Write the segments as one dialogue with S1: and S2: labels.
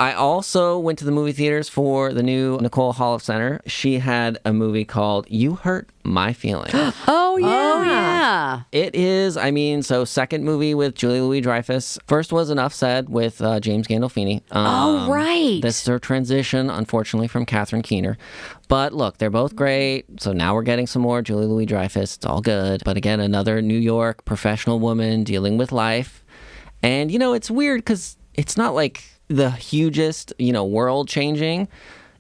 S1: I also went to the movie theaters for the new Nicole Holofcener. She had a movie called You Hurt My Feelings.
S2: Oh, yeah.
S1: It is, second movie with Julia Louis-Dreyfus. First was Enough Said with James Gandolfini.
S2: Right.
S1: This is her transition, unfortunately, from Catherine Keener. But look, they're both great. So now we're getting some more Julia Louis-Dreyfus. It's all good. But again, another New York professional woman dealing with life. And, it's weird because it's not like the hugest, world-changing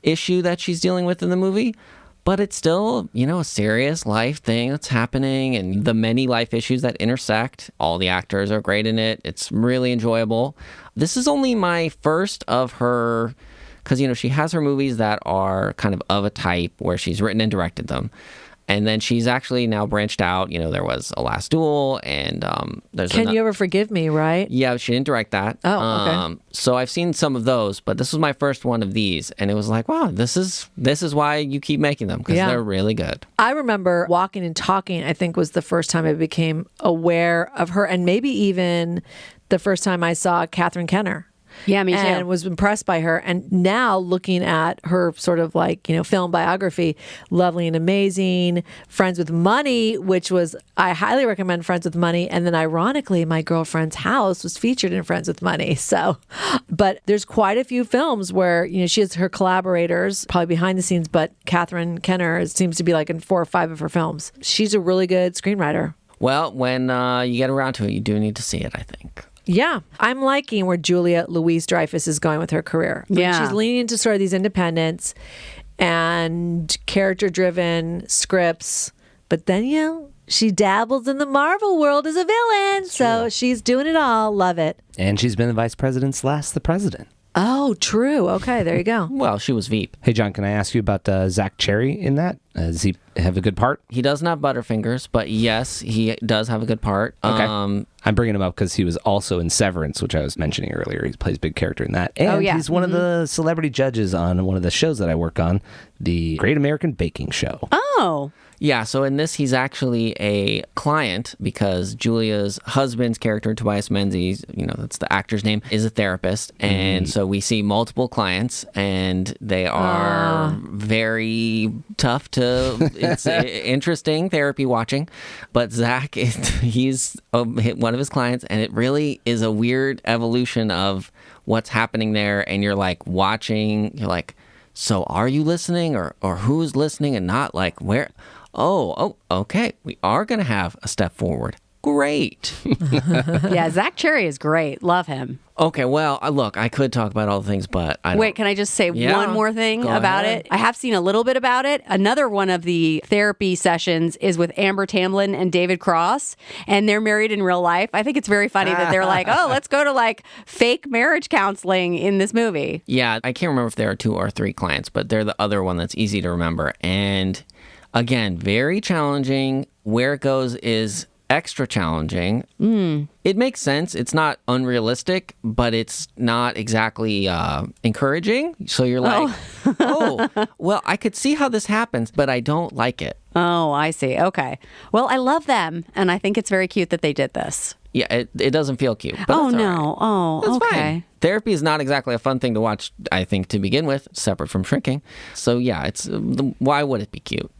S1: issue that she's dealing with in the movie. But it's still, a serious life thing that's happening and the many life issues that intersect. All the actors are great in it. It's really enjoyable. This is only my first of her, because, she has her movies that are kind of a type where she's written and directed them. And then she's actually now branched out. There was A Last Duel and there's
S2: Can You Ever Forgive Me, right?
S1: Yeah, she didn't direct that.
S2: Oh, okay.
S1: So I've seen some of those, but this was my first one of these. And it was like, wow, this is why you keep making them, because they're really good.
S2: I remember Walking and Talking, I think, was the first time I became aware of her, and maybe even the first time I saw Catherine Kenner.
S3: Yeah, me too.
S2: And was impressed by her. And now looking at her sort of film biography, Lovely and Amazing, Friends with Money, which was, I highly recommend Friends with Money. And then ironically, My Girlfriend's House was featured in Friends with Money. So, but there's quite a few films where, she has her collaborators, probably behind the scenes, but Catherine Kenner seems to be like in 4 or 5 of her films. She's a really good screenwriter.
S1: Well, when you get around to it, you do need to see it, I think.
S2: Yeah. I'm liking where Julia Louis-Dreyfus is going with her career.
S3: Yeah.
S2: She's leaning into sort of these independents and character-driven scripts. But then, she dabbles in the Marvel world as a villain. So she's doing it all. Love it.
S4: And she's been the vice president / the president.
S2: Oh, true. Okay, there you go.
S1: Well, she was Veep.
S4: Hey, John, can I ask you about Zach Cherry in that? Does he have a good part?
S1: He doesn't have Butterfingers, but yes, he does have a good part.
S4: Okay. I'm bringing him up because he was also in Severance, which I was mentioning earlier. He plays a big character in that. And he's one of the celebrity judges on one of the shows that I work on, the Great American Baking Show.
S3: Oh.
S1: Yeah, so in this, he's actually a client because Julia's husband's character, Tobias Menzies, that's the actor's name, is a therapist. And so we see multiple clients, and they are very tough it's interesting therapy watching. But Zach, he's one of his clients, and it really is a weird evolution of what's happening there. And you're like watching, you're like, so are you listening or who's listening and not, like where? Oh, okay. We are going to have a step forward. Great.
S3: Yeah, Zach Cherry is great. Love him.
S1: Okay, well, look, I could talk about all the things, but I don't.
S3: Wait, can I just say one more thing about it? I have seen a little bit about it. Another one of the therapy sessions is with Amber Tamblyn and David Cross, and they're married in real life. I think it's very funny that they're like, oh, let's go to fake marriage counseling in this movie.
S1: Yeah, I can't remember if there are 2 or 3 clients, but they're the other one that's easy to remember. And again, very challenging. Where it goes is extra challenging. It makes sense. It's not unrealistic, but it's not exactly encouraging. So you're like, well, I could see how this happens, but I don't like it.
S3: Oh, I see. Okay. Well, I love them, and I think it's very cute that they did this.
S1: Yeah, it doesn't feel cute. But
S3: Oh,
S1: that's all
S3: no.
S1: right.
S3: Oh,
S1: That's
S3: okay.
S1: fine. Therapy is not exactly a fun thing to watch, I think, to begin with, separate from shrinking. So yeah, it's why would it be cute?